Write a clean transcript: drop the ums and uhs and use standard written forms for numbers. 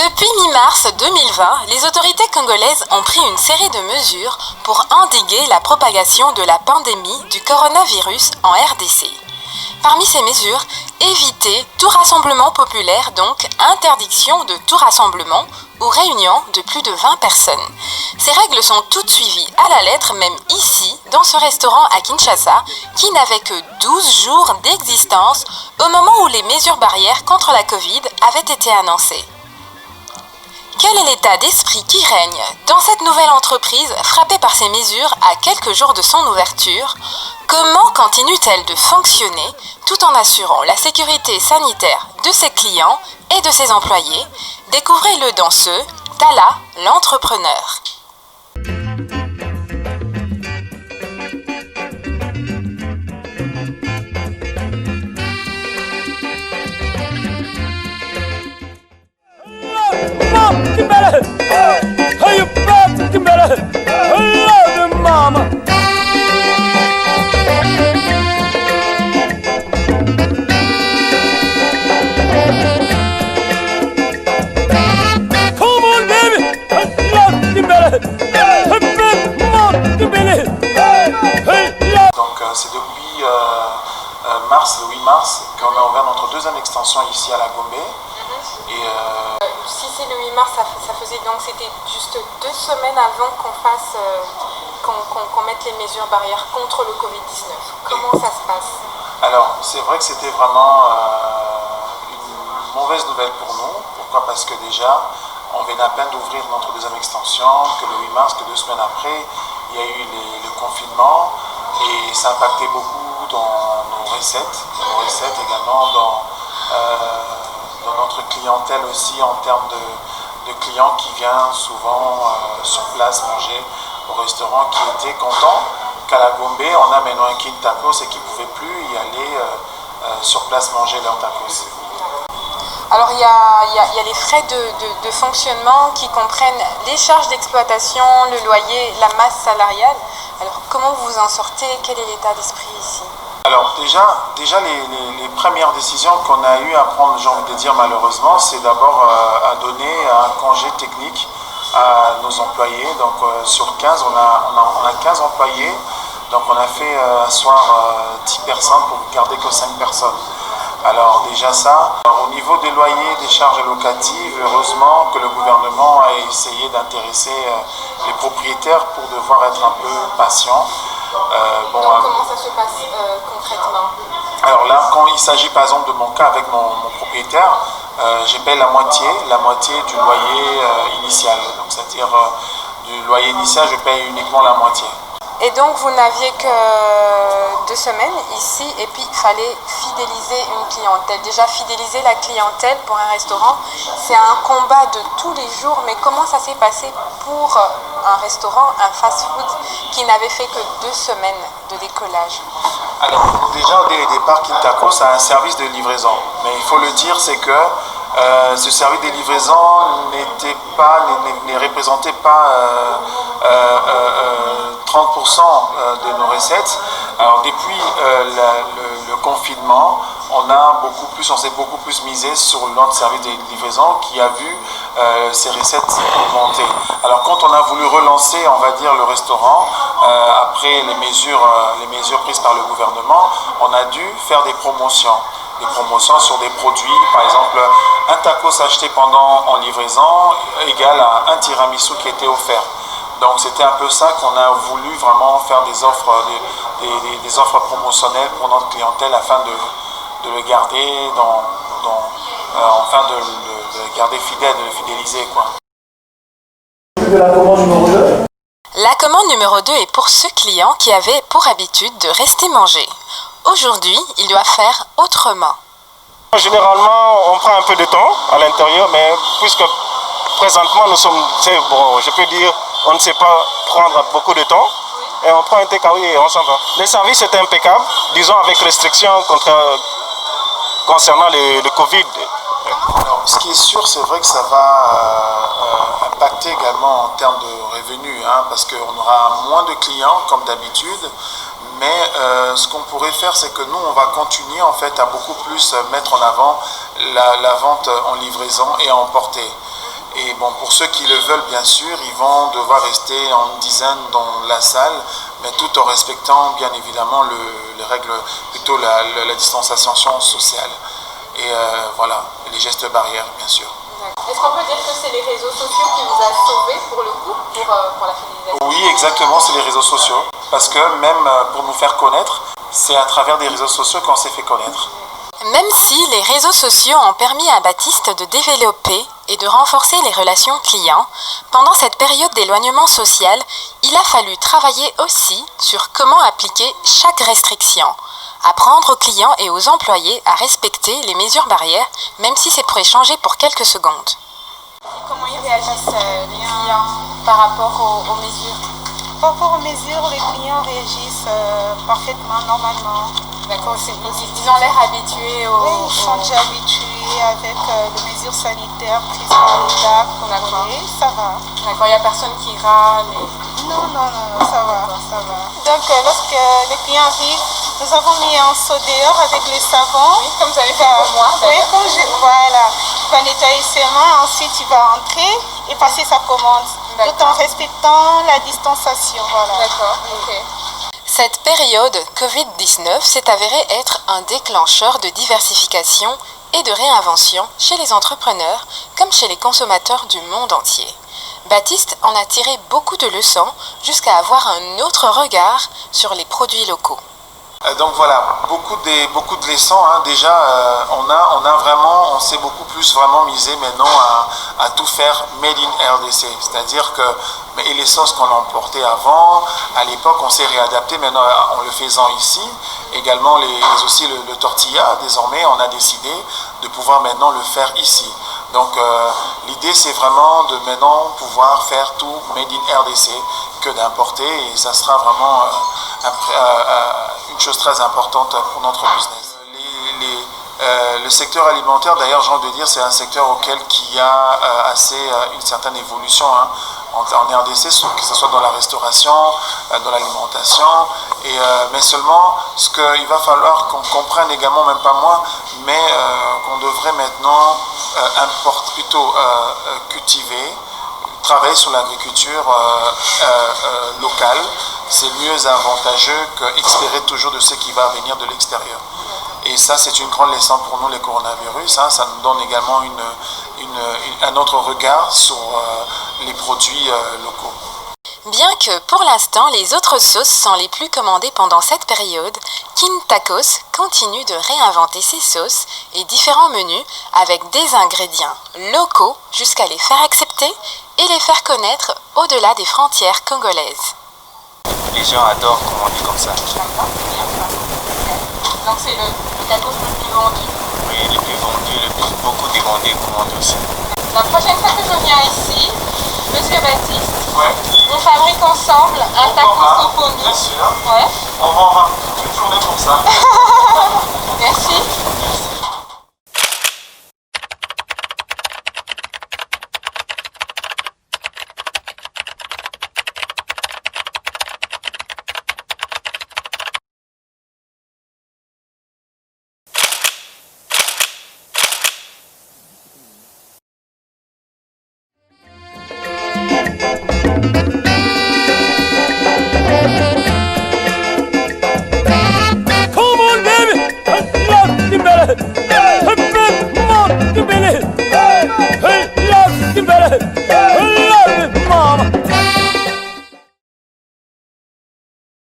Depuis mi-mars 2020, les autorités congolaises ont pris une série de mesures pour endiguer la propagation de la pandémie du coronavirus en RDC. Parmi ces mesures, éviter tout rassemblement populaire, donc interdiction de tout rassemblement ou réunion de plus de 20 personnes. Ces règles sont toutes suivies à la lettre, même ici, dans ce restaurant à Kinshasa, qui n'avait que 12 jours d'existence au moment où les mesures barrières contre la Covid avaient été annoncées. Quel est l'état d'esprit qui règne dans cette nouvelle entreprise frappée par ces mesures à quelques jours de son ouverture? Comment continue-t-elle de fonctionner tout en assurant la sécurité sanitaire de ses clients et de ses employés? Découvrez-le dans ce Tala, l'entrepreneur. C'est depuis le 8 mars, qu'on a ouvert notre deuxième extension ici à la Gombe. Si c'est le 8 mars, ça faisait donc c'était juste 2 semaines avant qu'on fasse, qu'on mette les mesures barrières contre le Covid-19. Comment ça se passe? Alors, c'est vrai que c'était vraiment une mauvaise nouvelle pour nous. Pourquoi? Parce que déjà, on venait à peine d'ouvrir notre deuxième extension, que le 8 mars, que 2 semaines après, il y a eu le confinement. Et ça impactait beaucoup dans nos recettes également, dans notre clientèle aussi, en termes de clients qui viennent souvent sur place manger au restaurant, qui étaient contents qu'à la Gombe, on a maintenant un kit tacos et qui ne pouvaient plus y aller sur place manger leurs tacos. Alors il y a les frais de fonctionnement qui comprennent les charges d'exploitation, le loyer, la masse salariale. Alors comment vous en sortez? Quel est l'état d'esprit ici? Alors déjà les premières décisions qu'on a eu à prendre, j'ai envie de dire malheureusement, c'est d'abord à donner un congé technique à nos employés. Donc sur 15, on a 15 employés. Donc on a fait asseoir 10 personnes pour garder que 5 personnes. Alors déjà ça, au niveau des loyers, des charges locatives, heureusement que le gouvernement a essayé d'intéresser les propriétaires pour devoir être un peu patients. Comment ça se passe concrètement? Alors là, quand il s'agit par exemple de mon cas avec mon propriétaire, je paie la moitié du loyer initial. Donc c'est-à-dire du loyer initial, je paye uniquement la moitié. Et donc vous n'aviez que 2 semaines ici et puis il fallait fidéliser une clientèle. Déjà fidéliser la clientèle pour un restaurant, c'est un combat de tous les jours. Mais comment ça s'est passé pour un restaurant, un fast-food qui n'avait fait que 2 semaines de décollage? Alors déjà au départ, Kintako, a un service de livraison. Mais il faut le dire, c'est que ce service de livraison ne représentait pas 30% de nos recettes. Alors depuis le confinement, on s'est beaucoup plus misé sur notre service de livraison qui a vu ses recettes augmenter. Alors quand on a voulu relancer, on va dire, le restaurant, après les mesures prises par le gouvernement, on a dû faire des promotions sur des produits. Par exemple, un tacos acheté en livraison égale à un tiramisu qui était offert. Donc c'était un peu ça qu'on a voulu vraiment faire des offres promotionnelles pour notre clientèle afin de le garder enfin de le garder fidèle, de le fidéliser quoi. La commande numéro 2. La commande numéro 2 est pour ce client qui avait pour habitude de rester manger. Aujourd'hui, il doit faire autrement. Généralement, on prend un peu de temps à l'intérieur, mais puisque présentement nous sommes, je peux dire, on ne sait pas prendre beaucoup de temps, et on prend un takeaway et on s'en va. Le service est impeccable, disons avec restrictions concernant le Covid. Alors, ce qui est sûr, c'est vrai que ça va impacter également en termes de revenus, parce qu'on aura moins de clients comme d'habitude. Mais ce qu'on pourrait faire, c'est que nous, on va continuer en fait à beaucoup plus mettre en avant la vente en livraison et à emporter. Et bon, pour ceux qui le veulent, bien sûr, ils vont devoir rester en une dizaine dans la salle, mais tout en respectant bien évidemment les règles, plutôt la distanciation sociale. Et voilà, et les gestes barrières, bien sûr. Est-ce qu'on peut dire que c'est les réseaux sociaux qui vous a sauvé pour le coup, pour la finalisation? Oui, exactement, c'est les réseaux sociaux. Parce que même pour nous faire connaître, c'est à travers des réseaux sociaux qu'on s'est fait connaître. Même si les réseaux sociaux ont permis à Baptiste de développer et de renforcer les relations clients, pendant cette période d'éloignement social, il a fallu travailler aussi sur comment appliquer chaque restriction, apprendre aux clients et aux employés à respecter les mesures barrières, même si c'est pour échanger pour quelques secondes. Comment ils réagissent les clients par rapport aux mesures? Par rapport aux mesures, les clients réagissent parfaitement, normalement. D'accord, ils ont l'air habitués aux... Oui, ils sont déjà habitués avec les mesures sanitaires prises par l'État. Oui, ça va. D'accord, il n'y a personne qui râle Non, ça va. Donc, lorsque les clients arrivent, nous avons mis un seau dehors avec le savon. Oui, comme vous avez fait pour moi. Oui, voilà. Il va nettoyer ses mains, ensuite il va entrer et passer sa commande. Tout en respectant la distanciation. Voilà. D'accord, ok. Cette période Covid-19 s'est avérée être un déclencheur de diversification et de réinvention chez les entrepreneurs comme chez les consommateurs du monde entier. Baptiste en a tiré beaucoup de leçons jusqu'à avoir un autre regard sur les produits locaux. Donc voilà, beaucoup de leçons. Hein. Déjà, on s'est beaucoup plus vraiment misé maintenant à tout faire made in RDC. C'est-à-dire que les sauces qu'on emportait avant, à l'époque, on s'est réadapté maintenant en le faisant ici. Également, aussi le tortilla, désormais, on a décidé de pouvoir maintenant le faire ici. Donc l'idée, c'est vraiment de maintenant pouvoir faire tout made in RDC que d'importer, et ça sera vraiment une chose très importante pour notre business. Le secteur alimentaire, d'ailleurs, j'ai envie de dire, c'est un secteur qui a une certaine évolution hein, en RDC, que ce soit dans la restauration, dans l'alimentation, mais seulement ce qu'il va falloir qu'on comprenne également, même pas moi, mais qu'on devrait maintenant cultiver, travailler sur l'agriculture locale. C'est mieux avantageux qu'expérer toujours de ce qui va venir de l'extérieur. Et ça, c'est une grande leçon pour nous, les coronavirus. Hein. Ça nous donne également un autre regard sur les produits locaux. Bien que pour l'instant les autres sauces sont les plus commandées pendant cette période, Kin Tacos continue de réinventer ses sauces et différents menus avec des ingrédients locaux jusqu'à les faire accepter et les faire connaître au-delà des frontières congolaises. Les gens adorent commander comme ça. Donc c'est le tacos le plus vendu. Oui, le plus vendu, beaucoup demandé commande aussi. La prochaine fois que je viens ici, Monsieur Baptiste, Ouais. on fabrique ensemble un tacos au pondu. Bien sûr. Ouais. On va toute une journée pour ça. Merci.